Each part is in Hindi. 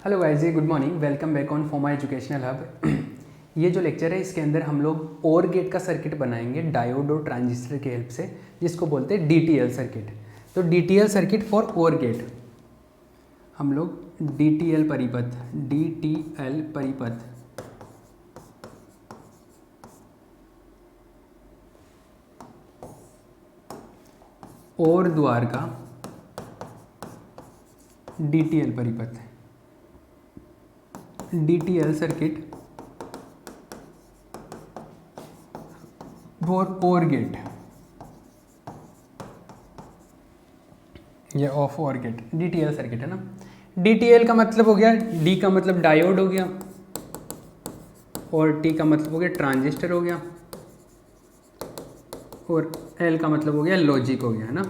Hello guys, good morning, welcome back on Foma educational hub. ये जो लेक्चर है इसके अंदर हम लोग ओर गेट का सर्किट बनाएंगे डायोड और ट्रांजिस्टर की हेल्प से, जिसको बोलते हैं डीटीएल सर्किट। तो DTL circuit for OR gate हम लोग डीटीएल परिपथ और द्वार का डीटीएल परिपथ, DTL circuit for OR gate या of OR gate. DTL circuit है ना। डीटीएल का मतलब हो गया, डी का मतलब डायोड हो गया और टी का मतलब हो गया ट्रांजिस्टर हो गया और एल का मतलब हो गया लॉजिक हो गया, है ना।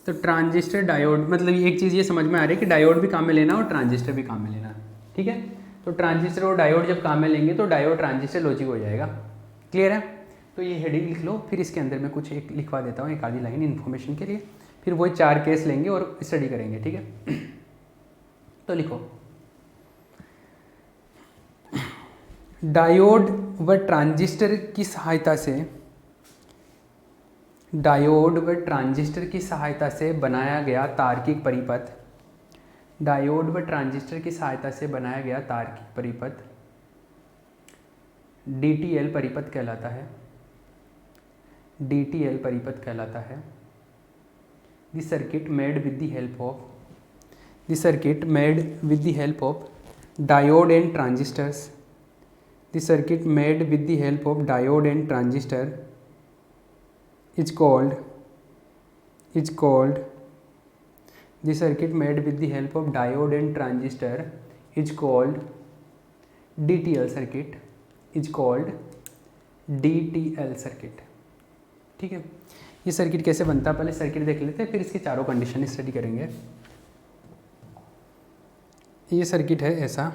तो ट्रांजिस्टर डायोड मतलब एक चीज़ ये समझ में आ रही है कि डायोड भी काम में लेना और ट्रांजिस्टर भी काम में लेना, ठीक है। तो ट्रांजिस्टर और डायोड जब काम में लेंगे तो डायोड ट्रांजिस्टर लॉजिक हो जाएगा। क्लियर है। तो ये हेडिंग लिख लो, फिर इसके अंदर मैं कुछ एक लिखवा देता हूँ, एक आधी लाइन इन्फॉर्मेशन के लिए, फिर वही 4 केस लेंगे और स्टडी करेंगे, ठीक है। तो लिखो, डायोड व ट्रांजिस्टर की सहायता से, डायोड व ट्रांजिस्टर की सहायता से बनाया गया तार्किक परिपथ, डायोड व ट्रांजिस्टर की सहायता से बनाया गया तार्किक परिपथ डीटीएल परिपथ कहलाता है, डीटीएल परिपथ कहलाता है। The circuit made with the help of, the circuit made with the help of diode and transistors, the circuit made with the help of diode and transistor is called the circuit made with the help of diode and transistor is called DTL circuit, is called DTL circuit। ठीक है। ये सर्किट कैसे बनता है पहले सर्किट देख लेते हैं, फिर इसके चारों कंडीशन स्टडी करेंगे। ये सर्किट है ऐसा,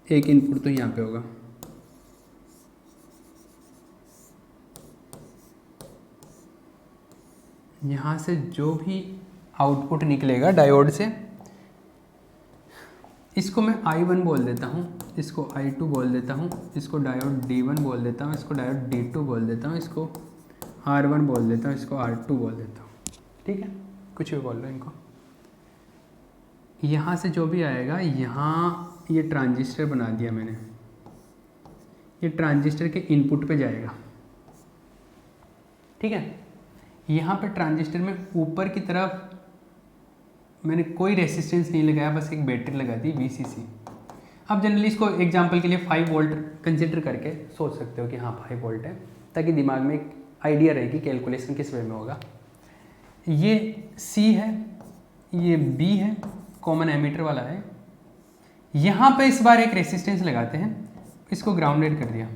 एक इनपुट तो यहाँ पे होगा, यहाँ से जो भी आउटपुट निकलेगा डायोड से, इसको मैं I1 बोल देता हूँ, इसको I2 बोल देता हूँ, इसको डायोड D1 बोल देता हूँ, इसको डायोड D2 बोल देता हूँ, इसको R1 बोल देता हूँ, इसको R2 बोल देता हूँ, ठीक है। कुछ भी बोल लो इनको। यहाँ से जो भी आएगा, यहाँ ये ट्रांजिस्टर बना दिया मैंने, ये ट्रांजिस्टर के इनपुट पे जाएगा, ठीक है। यहाँ पे ट्रांजिस्टर में ऊपर की तरफ मैंने कोई रेसिस्टेंस नहीं लगाया, बस एक बैटरी लगा दी VCC। अब जनरली इसको एग्जांपल के लिए 5 वोल्ट कंसिडर करके सोच सकते हो कि हाँ 5 वोल्ट है, ताकि दिमाग में एक आइडिया रहेगी कैलकुलेशन किस वे में होगा। ये C है, ये B है, कॉमन एमीटर वाला है। यहाँ पे इस बार एक रेसिस्टेंस लगाते हैं, इसको ग्राउंडेड कर दिया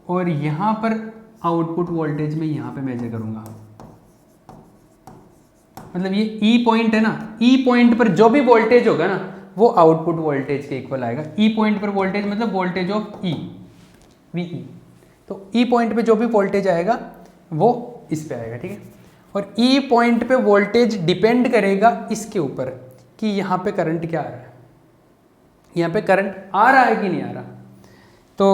और यहाँ पर आउटपुट वोल्टेज में यहाँ पे मेजर करूँगा। मतलब ये E पॉइंट है ना, E पॉइंट पर जो भी वोल्टेज होगा ना वो आउटपुट वोल्टेज के इक्वल आएगा। E पॉइंट पर वोल्टेज मतलब वोल्टेज ऑफ E, VE। तो E पॉइंट पे जो भी वोल्टेज आएगा वो इस पे आएगा, ठीक है। और E पॉइंट पे वोल्टेज डिपेंड करेगा इसके ऊपर कि यहाँ पे करंट क्या आ रहा है, यहाँ पे करंट आ रहा है कि नहीं आ रहा। तो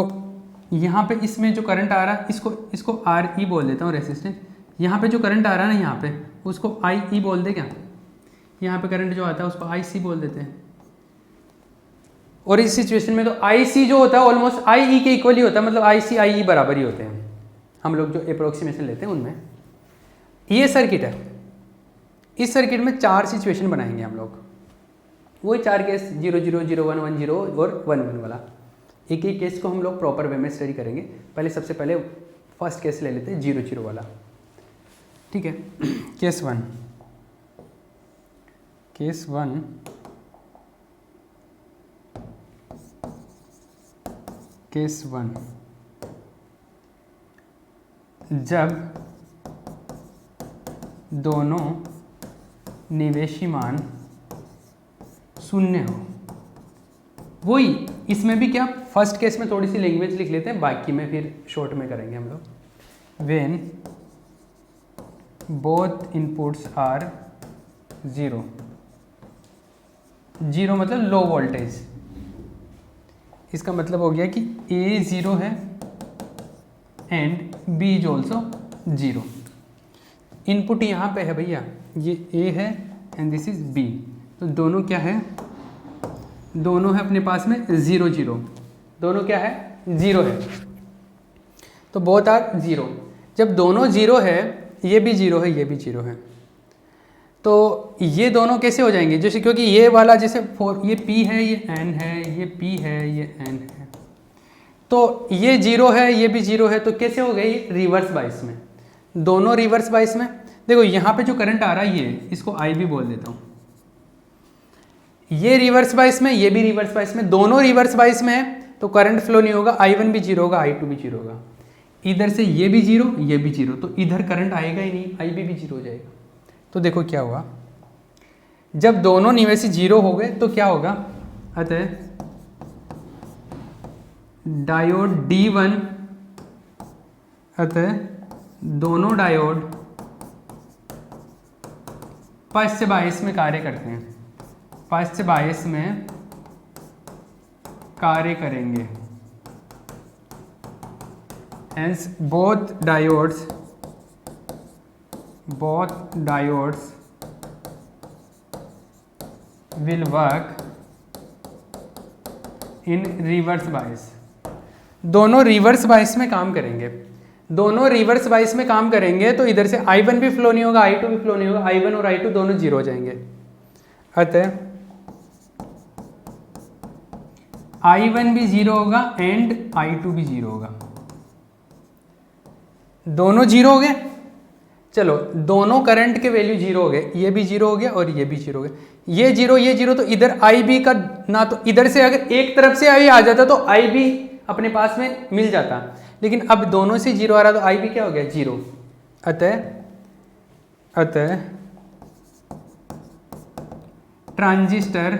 यहाँ पे इसमें जो करंट आ रहा है इसको RE बोल देता हूँ रेसिस्टेंस। यहाँ पे जो करंट आ रहा है ना यहाँ पे उसको IE बोल दे क्या, यहाँ पे करंट जो आता है उसको IC बोल देते हैं। और इस सिचुएशन में तो IC जो होता है ऑलमोस्ट IE के इक्वल ही होता है, मतलब IC IE बराबर ही होते हैं हम लोग जो अप्रोक्सीमेशन लेते हैं उनमें। ये सर्किट है, इस सर्किट में 4 सिचुएशन बनाएंगे हम लोग, वही 4 केस 0 0 0 1 1 0 और 1 1 वाला। एक एक केस को हम लोग प्रॉपर वे में स्टडी करेंगे। पहले सबसे पहले फर्स्ट केस ले लेते हैं 0 0 वाला, ठीक है। केस 1, केस 1 केस 1 जब दोनों निवेशी मान 0 हो, वही इसमें भी क्या, फर्स्ट केस में थोड़ी सी लैंग्वेज लिख लेते हैं, बाकी में फिर शॉर्ट में करेंगे हम लोग। When both inputs are zero, zero मतलब लो वोल्टेज, इसका मतलब हो गया कि A ज़ीरो है and B is also zero. Input यहाँ पे है भैया, ये A है एंड दिस इज B, तो दोनों क्या है, दोनों है अपने पास में ज़ीरो ज़ीरो, दोनों क्या है, ज़ीरो है, तो बोथ आर ज़ीरो। जब दोनों ज़ीरो है, ये भी ज़ीरो है, ये भी ज़ीरो है, तो ये दोनों कैसे हो जाएंगे, जैसे क्योंकि ये वाला जैसे ये P है, ये N है, ये P है, ये N है, तो ये जीरो है, ये भी जीरो है, तो कैसे हो गए, ये रिवर्स बाइस में, दोनों रिवर्स बाइस में। देखो यहाँ पे जो करंट आ रहा है ये, इसको I भी बोल देता हूँ, ये रिवर्स बाइस में, ये भी रिवर्स बाइस में, दोनों रिवर्स बाइस में है, तो करंट फ्लो नहीं होगा, I1 भी जीरो होगा, I2 भी जीरो होगा, इधर से ये भी जीरो, ये भी जीरो, तो इधर करंट आएगा ही नहीं, IB भी जीरो हो जाएगा। तो देखो क्या हुआ, जब दोनों निवेशी जीरो हो गए तो क्या होगा, अतः डायोड D1, अतः दोनों डायोड पश्च बायस में कार्य करते हैं, पश्च बायस में कार्य करेंगे, hence both diodes will work in reverse bias, दोनों रिवर्स बाइस में काम करेंगे, दोनों रिवर्स बाइस में काम करेंगे, तो इधर से I1 भी फ्लो नहीं होगा, I2 भी फ्लो नहीं होगा, I1 और I2 दोनों जीरो हो जाएंगे, अतः I1 भी जीरो होगा एंड I2 भी जीरो होगा, दोनों जीरो हो गए। चलो दोनों करंट के वैल्यू जीरो हो गए, ये भी जीरो हो गया और ये भी जीरो हो गया, ये जीरो, तो इधर IB का ना, तो इधर से अगर एक तरफ से I आ जाता तो IB अपने पास में मिल जाता, लेकिन अब दोनों से जीरो आ रहा, तो IB क्या हो गया, जीरो। अतः ट्रांजिस्टर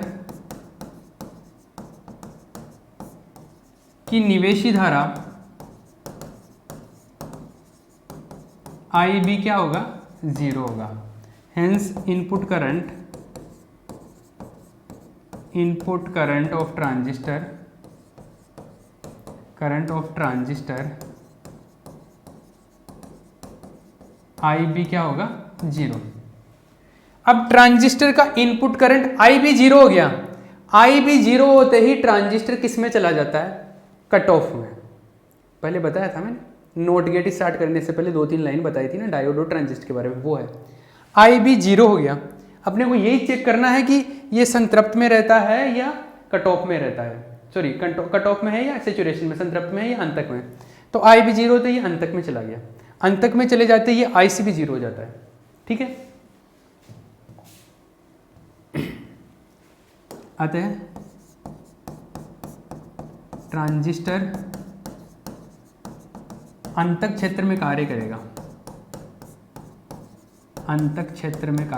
की निवेशी धारा IB क्या होगा, जीरो होगा, hence input current of transistor IB क्या होगा, जीरो। अब ट्रांजिस्टर का इनपुट करंट IB जीरो हो गया, IB जीरो होते ही ट्रांजिस्टर किस में चला जाता है, कट ऑफ में। पहले बताया था मैंने, नोट गेट स्टार्ट करने से पहले 2-3 लाइन बताई थी ना डायोड और ट्रांजिस्टर के बारे में, वो है IB जीरो हो गया। अपने को यही चेक करना है कि ये संतृप्त में रहता है या कट ऑफ में रहता है, सॉरी कट ऑफ में है या सैचुरेशन में, संतृप्त में है या अंतक में। तो IB जीरो तो ये अंतक में चला गया, अंतक में चले जाते ये IC भी जीरो हो जाता है, ठीक है। अतः ट्रांजिस्टर अंतक क्षेत्र में कार्य करेगा, अंतक क्षेत्र में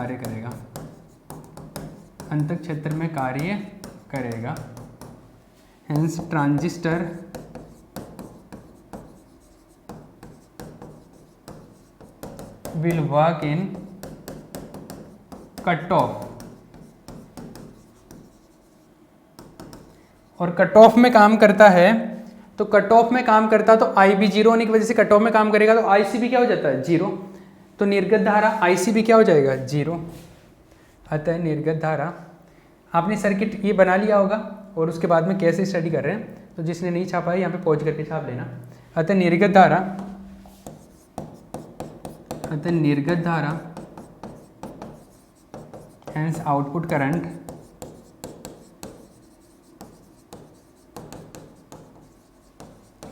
कार्य करेगा, hence transistor will work in cut off, और कट ऑफ में काम करता है, तो कट ऑफ में काम करता तो IB जीरो होने की वजह से कट ऑफ में काम करेगा, तो IC भी क्या हो जाता है, जीरो, तो निर्गत धारा IC भी क्या हो जाएगा, जीरो। अतः निर्गत धारा, आपने सर्किट ये बना लिया होगा और उसके बाद में कैसे स्टडी कर रहे हैं, तो जिसने नहीं छापा है यहाँ पे पॉज करके छाप लेना। अतः निर्गत धारा हेंस आउटपुट करंट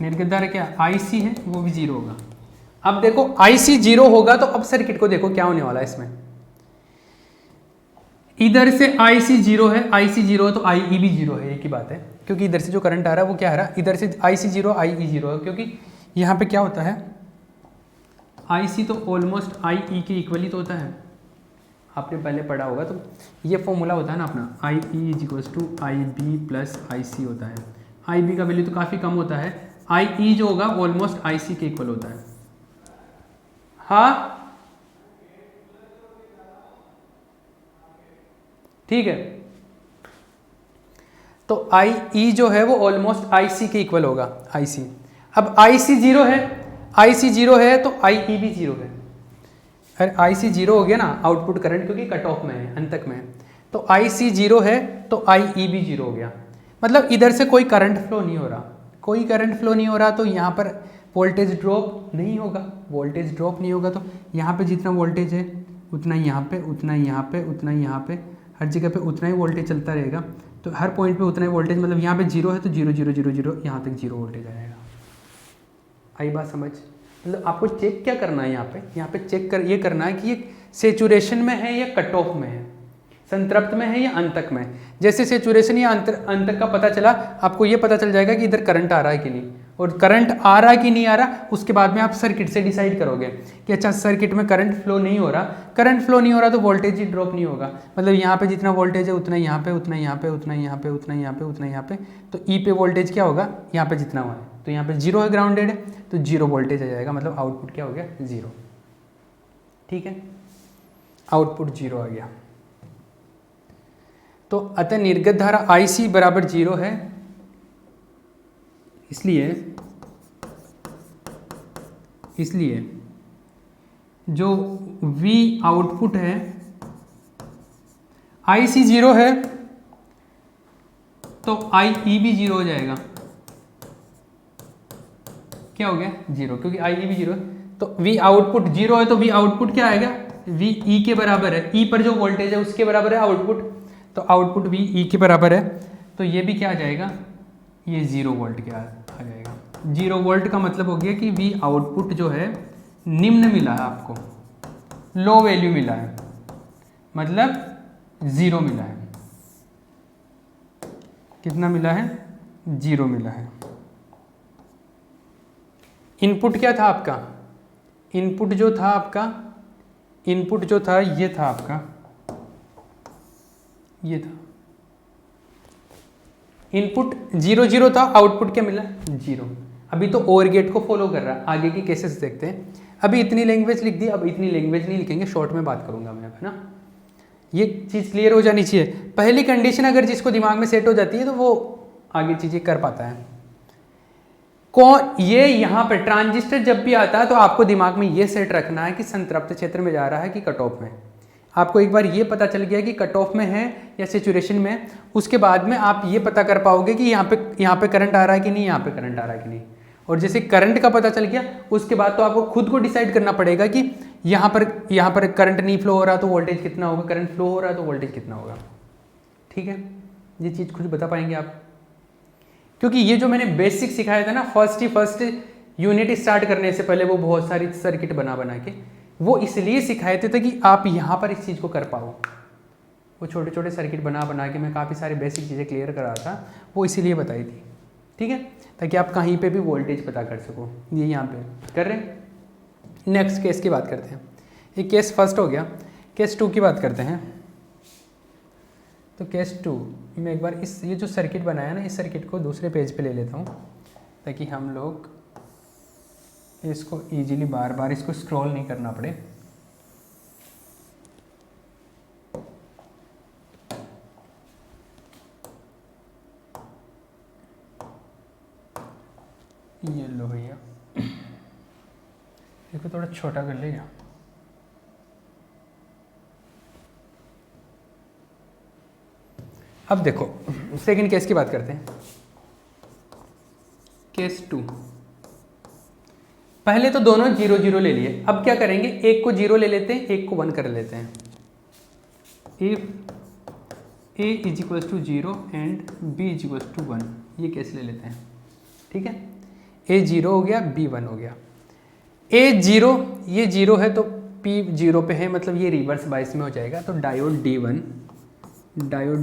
निर्गत धारा क्या IC है, वो भी जीरो होगा। अब देखो IC जीरो होगा तो अब सर्किट को देखो क्या होने वाला है इसमें, इधर से IC जीरो है, IC जीरो है तो IE भी जीरो है, एक ही बात है, क्योंकि इधर से जो करंट आ रहा है वो क्या आ रहा है, इधर से IC जीरो IE जीरो है, क्योंकि यहाँ पे क्या होता है IC तो ऑलमोस्ट IE के इक्वली तो होता है, आपने पहले पढ़ा होगा, तो ये फॉर्मूला होता है ना अपना, IE is equals to IB plus IC होता है, आई बी का वैल्यू तो काफ़ी कम होता है, आई ई जो होगा ऑलमोस्ट आई सी के इक्वल होता है। हाँ ठीक है, तो आई ई जो है वो ऑलमोस्ट आई सी के इक्वल होगा, आई सी। अब आई सी जीरो है, आई सी जीरो है तो आई ई भी जीरो है। अरे आई सी जीरो हो गया ना आउटपुट करंट, क्योंकि कट ऑफ में है, अंतक में है, तो आई सी जीरो है तो आई ई भी जीरो हो गया। मतलब इधर से कोई करंट फ्लो नहीं हो रहा, कोई करंट फ्लो नहीं हो रहा, तो यहाँ पर वोल्टेज ड्रॉप नहीं होगा, वोल्टेज ड्रॉप नहीं होगा। तो यहाँ पे जितना वोल्टेज है उतना ही यहाँ पे, उतना ही यहाँ पे, उतना ही यहाँ पे, हर जगह पे उतना ही वोल्टेज चलता रहेगा। तो हर पॉइंट पे उतना ही वोल्टेज, मतलब यहाँ पे जीरो है तो जीरो जीरो जीरो जीरो यहाँ तक जीरो वोल्टेज आएगा। आई बात समझ? मतलब आपको चेक क्या करना है यहाँ पे चेक कर ये करना है कि ये सेचुरेशन में है या कट ऑफ में है, संतृप्त में है या अंतक में। जैसे सेचुरेशन या अंतक का पता चला, आपको ये पता चल जाएगा कि इधर करंट आ रहा है कि नहीं, और करंट आ रहा है कि नहीं आ रहा, उसके बाद में आप सर्किट से डिसाइड करोगे कि अच्छा सर्किट में करंट फ्लो नहीं हो रहा, करंट फ्लो नहीं हो रहा तो वोल्टेज ही ड्रॉप नहीं होगा। मतलब यहाँ पे जितना वोल्टेज है उतना यहाँ पे, उतना यहाँ पे, उतना यहाँ पे, उतना यहाँ पे, उतना यहाँ पे, तो ई पे वोल्टेज क्या होगा, यहाँ पे जितना हुआ है, तो यहाँ पे जीरो है, ग्राउंडेड है, तो जीरो वोल्टेज आ जाएगा, मतलब आउटपुट क्या हो गया, जीरो। ठीक है, आउटपुट जीरो आ गया। तो अतः निर्गत धारा आई सी बराबर जीरो है, इसलिए जो V आउटपुट है, आई सी जीरो है तो आई ई भी जीरो हो जाएगा। क्या हो गया, जीरो, क्योंकि आई ई भी जीरो है। तो V आउटपुट जीरो है तो V आउटपुट क्या आएगा, V ई के बराबर है, ई पर जो वोल्टेज है उसके बराबर है आउटपुट, तो आउटपुट V ई के बराबर है, तो ये भी क्या आ जाएगा, ये 0 वोल्ट के आ जाएगा। 0 वोल्ट का मतलब हो गया कि V आउटपुट जो है निम्न मिला है आपको, लो वैल्यू मिला है, मतलब 0 मिला है। कितना मिला है, 0 मिला है। इनपुट क्या था आपका, इनपुट जो था आपका, इनपुट जो था ये था आपका, ये था इनपुट 0 0 था, आउटपुट क्या मिला, 0। अभी तो ओर गेट को फॉलो कर रहा है, आगे की केसेस देखते हैं। अभी इतनी लैंग्वेज लिख दी, अब इतनी लैंग्वेज नहीं लिखेंगे, शॉर्ट में बात करूंगा मैं, है ना। ये चीज़ क्लियर हो जानी चाहिए। पहली कंडीशन अगर जिसको दिमाग में सेट हो जाती है तो वो आगे चीज़ें कर पाता है। कौन ये यहाँ पर ट्रांजिस्टर जब भी आता है तो आपको दिमाग में ये सेट रखना है कि संतृप्त क्षेत्र में जा रहा है कि कट ऑफ में। आपको एक बार ये पता चल गया कि कट ऑफ में है या सेचुरेशन में, उसके बाद में आप ये पता कर पाओगे कि यहाँ पे करंट आ रहा है कि नहीं, यहाँ पे करंट आ रहा है कि नहीं। और जैसे करंट का पता चल गया, उसके बाद तो आपको खुद को डिसाइड करना पड़ेगा कि यहाँ पर करंट नहीं फ्लो हो रहा तो वोल्टेज कितना होगा, करंट फ्लो हो रहा है तो वोल्टेज कितना होगा। ठीक है, ये चीज़ खुद बता पाएंगे आप, क्योंकि ये जो मैंने बेसिक सिखाया था ना फर्स्ट यूनिट स्टार्ट करने से पहले, वो बहुत सारी सर्किट बना के वो इसलिए सिखाए थे कि आप यहाँ पर इस चीज़ को कर पाओ। वो छोटे छोटे सर्किट बना के मैं काफ़ी सारी बेसिक चीज़ें क्लियर करा था, वो इसीलिए बताई थी। ठीक है, ताकि आप कहीं पे भी वोल्टेज पता कर सको। ये यहाँ पे कर रहे हैं। नेक्स्ट केस की बात करते हैं। ये केस फर्स्ट हो गया, केस 2 की बात करते हैं। तो केस 2 मैं एक बार ये जो सर्किट बनाया ना, इस सर्किट को दूसरे पेज पे ले लेता हूँ, ताकि हम लोग इसको इजीली बार बार इसको स्क्रॉल नहीं करना पड़े। ये लो भैया, इसको थोड़ा छोटा कर लेगा। अब देखो सेकंड केस की बात करते हैं। केस 2, पहले तो दोनों 0 0 ले लिए। अब क्या करेंगे, एक को 0 ले लेते हैं, एक को 1 कर लेते हैं। If a is equals to 0 and b is equals to 1, ये केस ले लेते हैं। ठीक है, a 0 हो गया, b 1 हो गया। a 0, ये 0 है तो p 0 पे है, मतलब ये रिवर्स बाइस में हो जाएगा। तो डायोड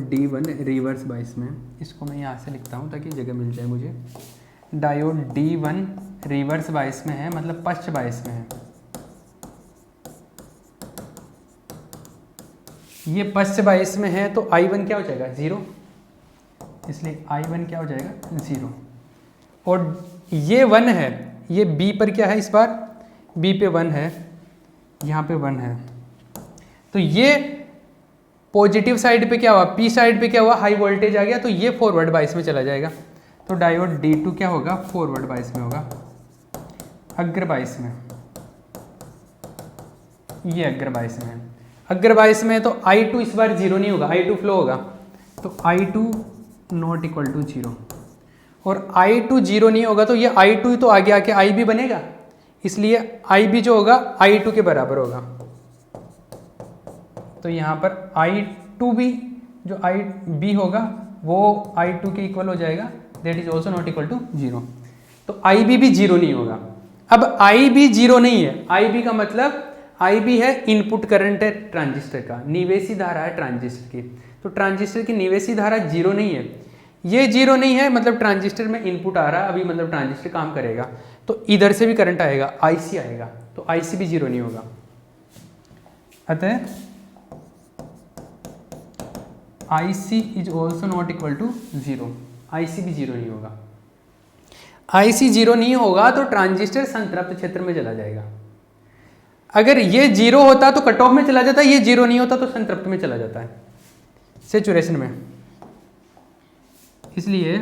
D1 रिवर्स बाइस में, इसको मैं यहाँ से लिखता हूँ ताकि जगह मिल जाए मुझे। डायोड D1 रिवर्स बाइस में है, मतलब पश्च बाइस में है। ये पश्च बाइस में है तो I1 क्या हो जाएगा, 0। इसलिए I1 क्या हो जाएगा 0। और ये 1 है, ये B पर क्या है, इस बार B पे 1 है, यहाँ पे 1 है, तो ये पॉजिटिव साइड पे क्या हुआ, P साइड पे क्या हुआ, हाई वोल्टेज आ गया, तो ये फॉरवर्ड बाइस में चला जाएगा। तो डायोड D2 क्या होगा, फॉरवर्ड बाइस में होगा, अग्र बाइस में, ये अग्र बाइस में, अग्र बाइस में। तो I2 इस बार 0 नहीं होगा, I2 फ्लो होगा, तो I2 नॉट इक्वल टू 0। और I2 0 नहीं होगा तो ये I2 तो आगे आके IB बनेगा, इसलिए IB जो होगा I2 के बराबर होगा। तो यहाँ पर I2 भी जो IB होगा वो I2 के इक्वल हो जाएगा, that is also not equal to 0। तो IB भी 0 नहीं होगा। अब IB 0 नहीं है, IB का मतलब IB है इनपुट करंट है ट्रांजिस्टर का, निवेशी धारा है ट्रांजिस्टर की। तो ट्रांजिस्टर की निवेशी धारा 0 नहीं है, ये 0 नहीं है, मतलब ट्रांजिस्टर में इनपुट आ रहा है अभी, मतलब ट्रांजिस्टर काम करेगा, तो इधर से भी करंट आएगा, IC आएगा, तो IC भी 0 नहीं होगा। अतः IC is also not equal to 0, IC भी 0 नहीं होगा। IC 0 नहीं होगा तो ट्रांजिस्टर संतृप्त क्षेत्र में चला जाएगा। अगर ये 0 होता तो कट ऑफ में चला जाता है, ये 0 नहीं होता तो संतृप्त में चला जाता है, सैचुरेशन में। इसलिए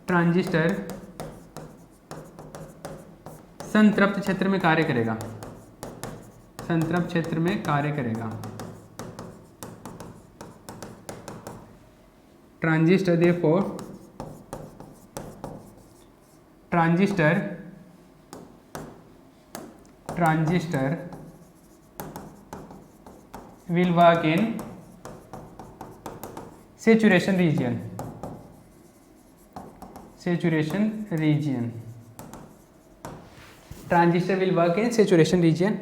ट्रांजिस्टर संतृप्त क्षेत्र में कार्य करेगा, संतृप्त क्षेत्र में कार्य करेगा। Transistor therefore transistor will work in saturation region, transistor will work in saturation region.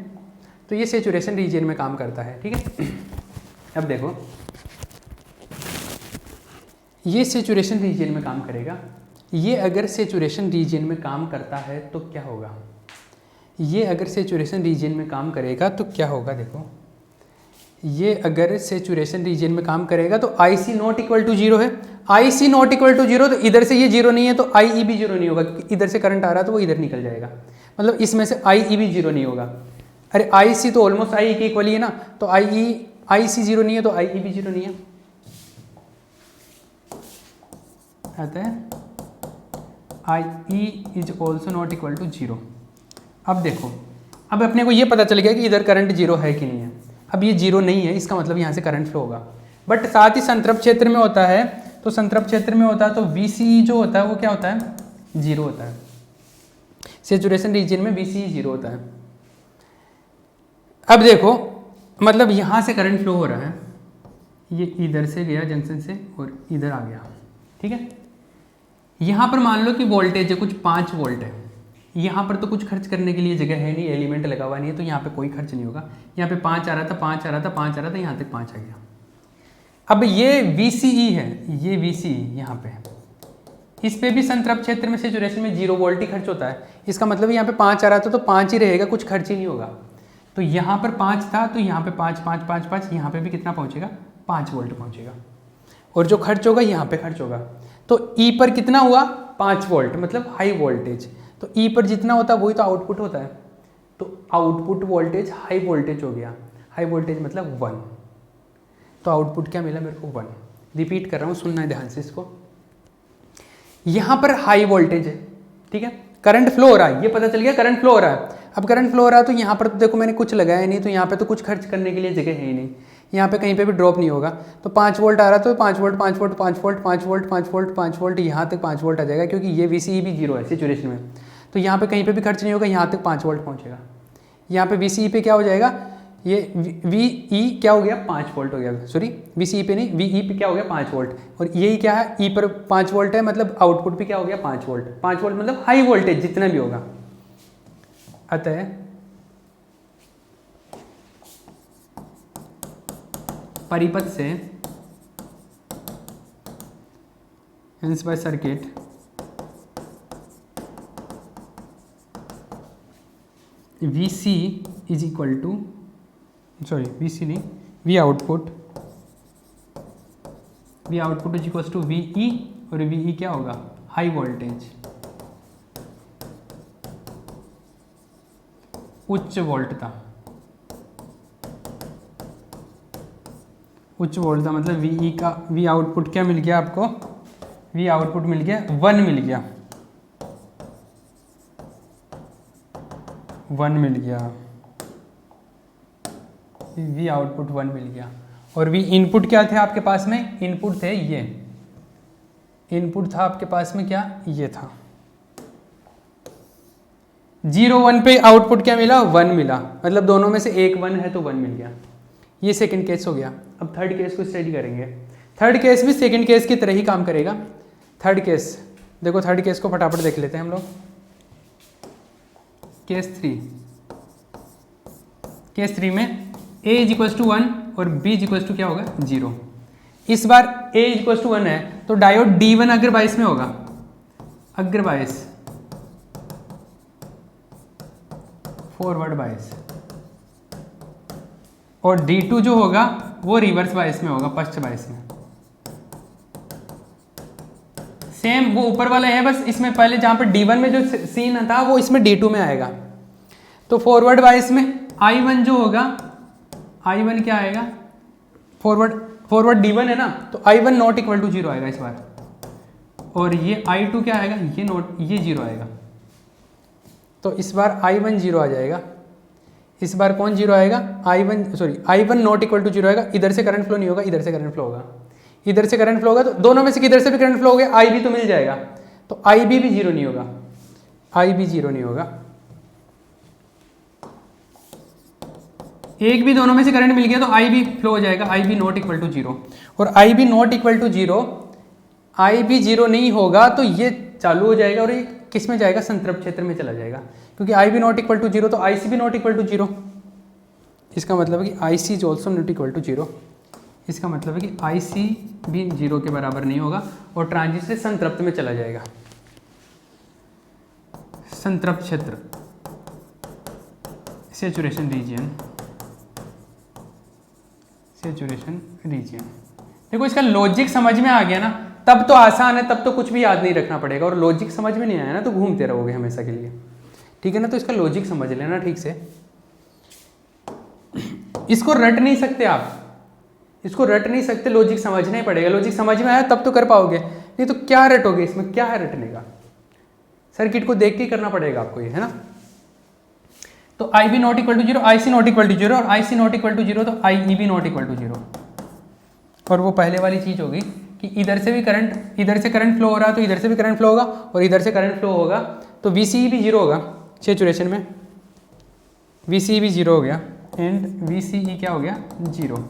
तो ये सैचुरेशन रीजन में काम करता है, ठीक है। अब देखो ये सैचुरेशन रीजन में काम करेगा, ये अगर सैचुरेशन रीजन में काम करता है तो क्या होगा, ये अगर सैचुरेशन रीजन में काम करेगा तो क्या होगा, देखो ये अगर सैचुरेशन रीजन में काम करेगा तो IC नॉट इक्वल टू 0 है, IC नॉट इक्वल टू 0, तो इधर से ये 0 नहीं है तो IE भी 0 नहीं होगा, क्योंकि इधर से करंट आ रहा है तो वो इधर निकल जाएगा, मतलब इसमें से IE भी 0 नहीं होगा। अरे IC तो ऑलमोस्ट IE के इक्वल ही है ना, तो IC 0 नहीं है तो IE भी 0 नहीं है। अतः IE is also not equal to 0। अब देखो, अब अपने को ये पता चल गया कि इधर करंट 0 है कि नहीं है। अब ये 0 नहीं है, इसका मतलब यहाँ से करंट फ्लो होगा, बट साथ ही संतृप्त क्षेत्र में होता है, तो संतृप्त क्षेत्र में होता है तो VCE जो होता है वो क्या होता है, 0 होता है। सैचुरेशन रीजन में VCE 0 होता है। अब देखो, मतलब यहाँ से करंट फ्लो हो रहा है, ये इधर से गया जंक्शन से और इधर आ गया, ठीक है। यहाँ पर मान लो कि वोल्टेज है कुछ 5 वोल्ट है, यहाँ पर तो कुछ खर्च करने के लिए जगह है नहीं, एलिमेंट लगा हुआ नहीं है, तो यहाँ पे कोई खर्च नहीं होगा। यहाँ पे 5 आ रहा था, 5 आ रहा था, 5 आ रहा था, यहाँ तक 5 आ गया। अब ये VCE है, ये VCE यहाँ पे है, इस पे भी संतृप्त क्षेत्र में सैचुरेशन में 0 वोल्ट ही खर्च होता है। इसका मतलब यहाँ पे 5 आ रहा था तो 5 ही रहेगा, कुछ खर्च ही नहीं होगा। तो यहाँ पर 5 था तो यहाँ पे 5 5 5 5, यहाँ पे भी कितना पहुँचेगा, 5 वोल्ट पहुँचेगा, और जो खर्च होगा यहाँ पे खर्च होगा। तो E पर कितना हुआ, 5 वोल्ट, मतलब हाई वोल्टेज। तो E पर जितना होता है वही तो आउटपुट होता है, तो आउटपुट वोल्टेज हाई वोल्टेज हो गया, हाई वोल्टेज मतलब 1, तो आउटपुट क्या मिला मेरे को, 1। रिपीट कर रहा हूँ, सुनना है ध्यान से इसको। यहाँ पर हाई वोल्टेज है, ठीक है, करंट फ्लो हो रहा है, ये पता चल गया करंट फ्लो हो रहा है। अब करंट फ्लो हो रहा है तो यहाँ पर तो देखो मैंने कुछ लगाया नहीं, तो यहाँ पे तो कुछ खर्च करने के लिए जगह है ही नहीं, यहाँ पे कहीं पे भी ड्रॉप नहीं होगा। तो 5 वोल्ट आ रहा तो 5 volt 5 volt 5 volt 5 volt 5 volt 5 volt, यहाँ तक 5 वोल्ट आ जाएगा, क्योंकि ये VCE भी 0 है सैचुरेशन में, तो यहाँ पे कहीं पे भी खर्च नहीं होगा, यहाँ तक 5 वोल्ट पहुँचेगा। यहाँ पे VCE पे क्या हो जाएगा, ये VE क्या हो गया, 5 वोल्ट हो गया, सॉरी VCE पे नहीं, VE पे क्या हो गया, 5 वोल्ट, और यही क्या है, E पर 5 वोल्ट है, मतलब आउटपुट पे क्या हो गया, 5 वोल्ट। 5 वोल्ट मतलब हाई वोल्टेज जितना भी होगा। अतः परिपथ से hence by circuit VC is equal to, sorry VC नहीं, V output V output is equals to V E, और वी ई क्या होगा, हाई वोल्टेज, उच्च वोल्टता। उच्च वोल्टता मतलब वी ई का वी आउटपुट क्या मिल गया आपको, वी आउटपुट मिल गया 1 मिल गया, 1 मिल गया, वी आउटपुट 1 मिल गया। और वी इनपुट क्या थे आपके पास में, इनपुट थे ये, इनपुट था आपके पास में क्या, ये था। 0 1 पे आउटपुट क्या मिला, 1 मिला, मतलब दोनों में से एक 1 है तो 1 मिल गया। ये सेकंड केस हो गया। अब थर्ड केस को स्टडी करेंगे। थर्ड केस भी सेकंड केस की तरह ही काम करेगा। थर्ड केस देखो, थर्ड केस को फटाफट देख लेते हैं हम लोग। केस 3, केस 3 में a इज इक्वल्स टू 1 और b इज इक्वल्स टू क्या होगा, 0। इस बार a इज इक्वल्स टू 1 है तो डायोड D1 अग्र बायस में होगा, अग्र बायस, फॉरवर्ड बायस, और D2 जो होगा वो रिवर्स बायस में होगा, पश्च बायस में। सेम वो ऊपर वाला है, बस इसमें पहले जहां पर D1 में जो सीन था वो इसमें D2 में आएगा। तो फॉरवर्ड बायस में I1 जो होगा, I1 क्या आएगा, फॉरवर्ड D1 है ना, तो I1 नॉट इक्वल टू 0 आएगा इस बार, और ये I2 क्या आएगा, ये 0 आएगा। तो इस बार I1 0 आ जाएगा, इस बार कौन 0 आएगा, I1 नॉट इक्वल टू 0 आएगा। इधर से करंट फ्लो नहीं होगा, इधर से करंट फ्लो होगा, इधर से करंट फ्लो होगा, तो दोनों में से किधर से भी करंट फ्लो हो गया, IB तो मिल जाएगा, तो IB भी 0 नहीं होगा, IB 0 नहीं होगा। एक भी दोनों में से करंट मिल गया तो IB फ्लो हो जाएगा, IB नॉट इक्वल टू 0, और IB not equal to 0, IB 0 नहीं होगा तो ये चालू हो जाएगा और ये किस में जाएगा, संतृप्त क्षेत्र में चला जाएगा, क्योंकि IB नॉट इक्वल टू 0 तो IC भी नॉट इक्वल टू 0। इसका मतलब है कि IC is also not equal to 0। इसका मतलब है कि IC भी 0 के बराबर नहीं होगा और ट्रांजिस्टर संतृप्त में चला जाएगा, संतृप्त क्षेत्र, सैचुरेशन रीजियन, सैचुरेशन रीजियन। देखो इसका लॉजिक समझ में आ गया ना, तब तो आसान है, तब तो कुछ भी याद नहीं रखना पड़ेगा, और लॉजिक समझ में नहीं आया ना तो घूमते रहोगे हमेशा के लिए, ठीक है ना। तो इसका लॉजिक समझ लेना ठीक से, इसको रट नहीं सकते आप, इसको रट नहीं सकते, लॉजिक समझना ही पड़ेगा। लॉजिक समझ में आया तब तो कर पाओगे, नहीं तो क्या रटोगे, इसमें क्या है रटने का, सर्किट को देख के करना पड़ेगा आपको ये, है ना। तो IB not equal to 0, IC not equal to 0, और IC नॉट इक्वल टू 0 तो IE नॉट इक्वल टू 0। और वो पहले वाली चीज होगी कि इधर से भी करंट, इधर से करंट फ्लो हो रहा है तो इधर से भी करंट फ्लो होगा, और इधर से करंट फ्लो होगा तो VCE भी 0 होगा, सैचुरेशन में VCE भी 0 हो गया, एंड VCE क्या हो गया, 0,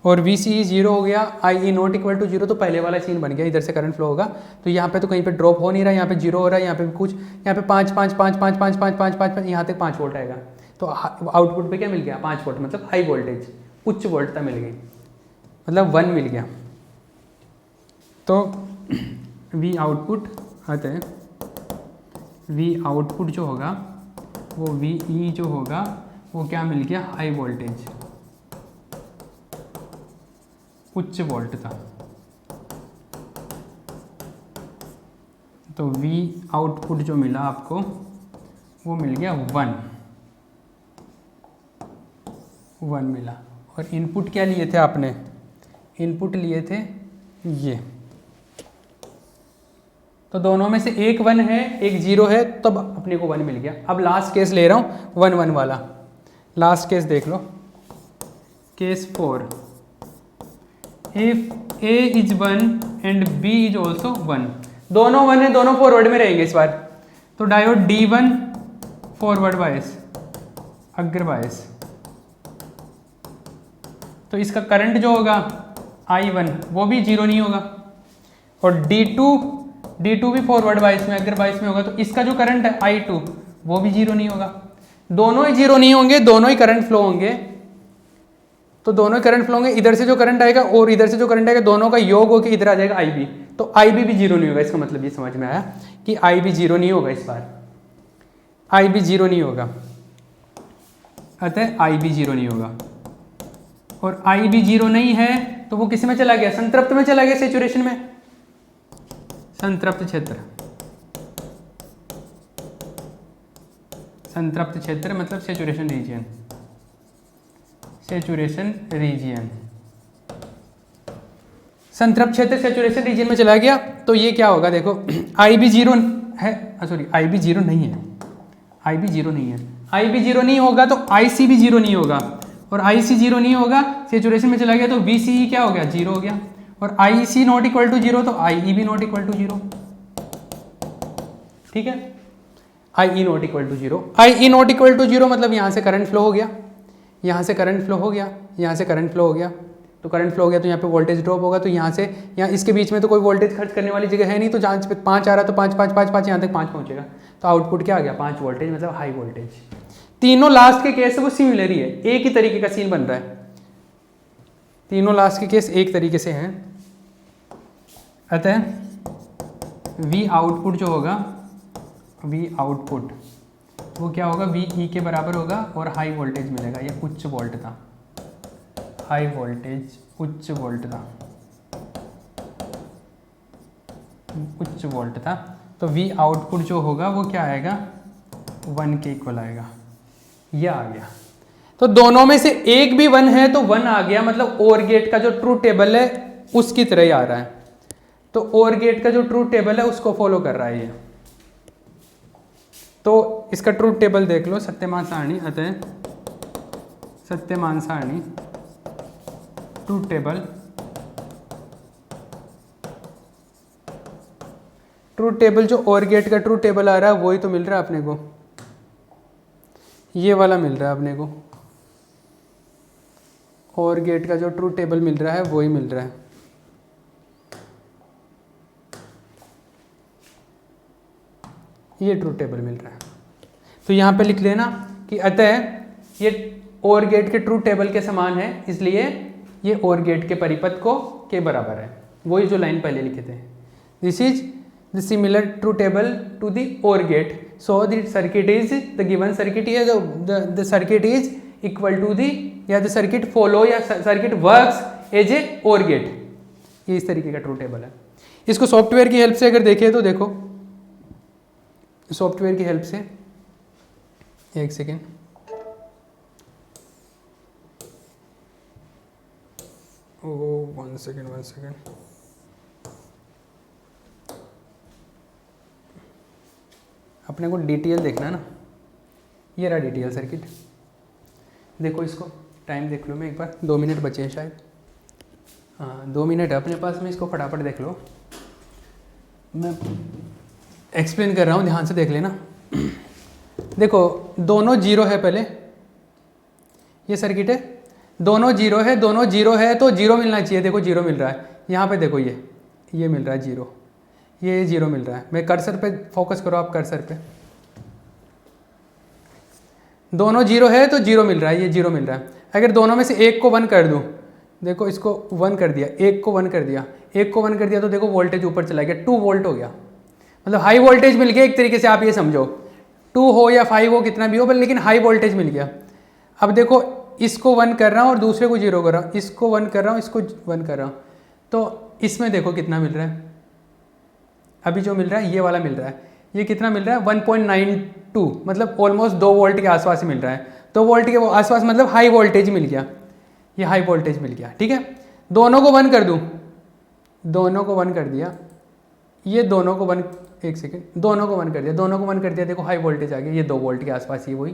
और VCE 0 हो गया, IE नॉट इक्वल टू 0, तो पहले वाला सीन बन गया, इधर से करंट फ्लो होगा तो यहाँ पे तो कहीं पे ड्रॉप हो नहीं रहा, यहाँ पे 0 हो रहा है, यहाँ पे कुछ, यहाँ पे 5 5 5 5 5 5 5 5 5 यहाँ तक 5 वोल्ट आएगा, तो आउटपुट पे क्या मिल गया, 5 वोल्ट, मतलब हाई वोल्टेज, उच्च वोल्टता मिल गई, मतलब 1 मिल गया। तो V आउटपुट आता है, V आउटपुट जो होगा वो VE जो होगा वो क्या मिल गया, हाई वोल्टेज, उच्च वोल्टता। तो V आउटपुट जो मिला आपको वो मिल गया 1 मिला। और इनपुट क्या लिए थे आपने, इनपुट लिए थे ये, तो दोनों में से एक 1 है एक 0 है, तब अपने को 1 मिल गया। अब लास्ट केस ले रहा हूँ 1 1 वाला, लास्ट केस देख लो, case 4, if A is 1 and B is also 1, दोनों 1 है, दोनों फॉरवर्ड में रहेंगे इस बार, तो डायोड D1 फॉरवर्ड बायस, अग्र बायस, तो इसका करंट जो होगा I1 वो भी 0 नहीं होगा, और D2 भी फॉरवर्ड बायस में, अग्र बायस में होगा, तो इसका जो करंट है I2 वो भी 0 नहीं होगा। दोनों ही 0 नहीं होंगे, दोनों ही करंट फ्लो होंगे, तो दोनों करंट फ्लो होंगे, इधर से जो करंट आएगा और इधर से जो करंट आएगा दोनों का योग होकर इधर आ जाएगा IB, तो IB भी 0 नहीं होगा। इसका मतलब ये समझ में आया कि IB 0 नहीं होगा, इस बार IB 0 नहीं होगा, अतः IB 0 नहीं होगा, और IB 0 नहीं है तो वो किस में चला गया, संतृप्त में चला गया, सेचुरेशन में, संतृप्त क्षेत्र, संतृप्त क्षेत्र मतलब सेचुरेशन रीजियन, सेचुरेशन रीजियन, संतृप्त क्षेत्र सेचुरेशन रीजियन में चला गया। तो ये क्या होगा देखो, IB 0 है, सॉरी IB 0 नहीं है, IB 0 नहीं है, IB 0 नहीं होगा तो IC भी 0 नहीं होगा, और IC 0 नहीं होगा, सेचुरेशन में चला गया तो VCE क्या हो गया, 0 हो गया, और IC नॉट इक्वल टू 0 तो IE भी नॉट इक्वल टू 0, ठीक है, IE not equal to 0, IE not equal to 0 मतलब यहाँ से करंट फ्लो हो गया, यहाँ से करंट फ्लो हो गया, यहाँ से करंट फ्लो हो गया, तो करंट फ्लो हो गया तो यहाँ पे वोल्टेज ड्रॉप होगा, तो यहाँ से यहाँ इसके बीच में तो कोई वोल्टेज खर्च करने वाली जगह है नहीं, तो जहाँ पे 5 आ रहा तो 5 5 5 5 यहाँ तक 5 पहुँचेगा, तो आउटपुट क्या आ गया, 5 वोल्टेज मतलब हाई वोल्टेज। तीनों लास्ट के केस वो सिमिलर ही है, एक ही तरीके का सीन बन रहा है, तीनों लास्ट के केस एक तरीके से हैं। अतः V आउटपुट जो होगा, V आउटपुट वो क्या होगा, VE के बराबर होगा, और हाई वोल्टेज मिलेगा, ये उच्च वोल्ट था, हाई वोल्टेज उच्च वोल्ट था, उच्च वोल्ट था, तो V आउटपुट जो होगा वो क्या आएगा, 1 के इक्वल आएगा, यह आ गया। तो दोनों में से एक भी 1 है तो 1 आ गया, मतलब OR गेट का जो ट्रूथ टेबल है उसकी तरह ही आ रहा है, तो OR गेट का जो ट्रूथ टेबल है उसको फॉलो कर रहा है ये। तो इसका ट्रूथ टेबल देख लो, सत्यमान सारणी, अतः सत्यमान सारणी ट्रूथ टेबल, ट्रूथ टेबल जो OR गेट का ट्रूथ टेबल आ रहा है वही तो मिल रहा है अपने को, ये वाला मिल रहा है अपने को, OR गेट का जो ट्रूथ टेबल मिल रहा है वही मिल रहा है। ये ट्रूथ टेबल मिल रहा है, तो यहाँ पे लिख लेना कि अतः ये OR गेट के ट्रूथ टेबल के समान है, इसलिए ये OR गेट के परिपथ को के बराबर है, वही जो लाइन पहले लिखे थे, this is the similar truth table to the OR gate, so the circuit is the given circuit, ये the circuit is equal to the, या द सर्किट फॉलो या circuit works as a OR gate, ये इस तरीके का ट्रूथ टेबल है। इसको सॉफ्टवेयर की हेल्प से अगर देखें तो देखो, सॉफ्टवेयर की हेल्प से, एक सेकेंड, वन सेकेंड, अपने को DTL देखना है ना, ये रहा DTL सर्किट, देखो इसको टाइम देख लो, मैं एक बार, 2 मिनट बचे हैं शायद, हाँ 2 मिनट है अपने पास में, इसको फटाफट देख लो, मैं एक्सप्लेन कर रहा हूँ, ध्यान से देख लेना। देखो दोनों 0 है, पहले ये सर्किट है, दोनों 0 है, दोनों 0 है तो 0 मिलना चाहिए, देखो 0 मिल रहा है, यहाँ पे देखो ये मिल रहा है 0, ये 0 मिल रहा है, मैं कर्सर पे फोकस करो आप, कर्सर पे, दोनों 0 है तो 0 मिल रहा है, ये 0 मिल रहा है। अगर दोनों में से एक को 1 कर दूं, देखो इसको 1 कर दिया, एक को 1 कर दिया, एक को 1 कर दिया, तो देखो वोल्टेज ऊपर चला गया, 2 वोल्ट हो गया, मतलब हाई वोल्टेज मिल गया, एक तरीके से आप ये समझो, 2 हो या 5 हो कितना भी हो, लेकिन हाई वोल्टेज मिल गया। अब देखो इसको 1 कर रहा हूँ और दूसरे को 0 कर रहा हूँ, इसको 1 कर रहा हूँ, इसको 1 कर रहा हूँ, तो इसमें देखो कितना मिल रहा है, अभी जो मिल रहा है ये वाला मिल रहा है, ये कितना मिल रहा है 1.92, मतलब ऑलमोस्ट 2 वोल्ट के आसपास ही मिल रहा है, 2 वोल्ट के आसपास मतलब हाई वोल्टेज मिल गया, ये हाई वोल्टेज मिल गया, ठीक है। दोनों को 1 कर दूं, दोनों को 1 कर दिया, ये दोनों को 1, एक सेकेंड, दोनों को 1 कर दिया, दोनों को 1 कर दिया, देखो हाई वोल्टेज आ गया, ये 2 वोल्ट के आसपास ही वही।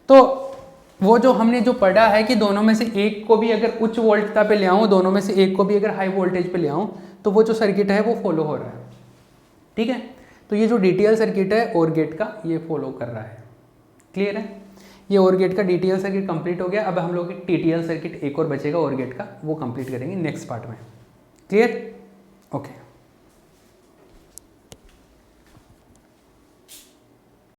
तो वो जो हमने जो पढ़ा है कि दोनों में से एक को भी अगर उच्च वोल्टता पे ले आऊँ, दोनों में से एक को भी अगर हाई वोल्टेज पे ले आऊँ, तो वो जो सर्किट है वो फॉलो हो रहा है, ठीक है। तो ये जो DTL सर्किट है OR गेट का, ये फॉलो कर रहा है, क्लियर है। ये OR गेट का DTL सर्किट कंप्लीट हो गया, अब हम लोग TTL सर्किट एक और बचेगा OR गेट का, वो कंप्लीट करेंगे नेक्स्ट पार्ट में, क्लियर, ओके।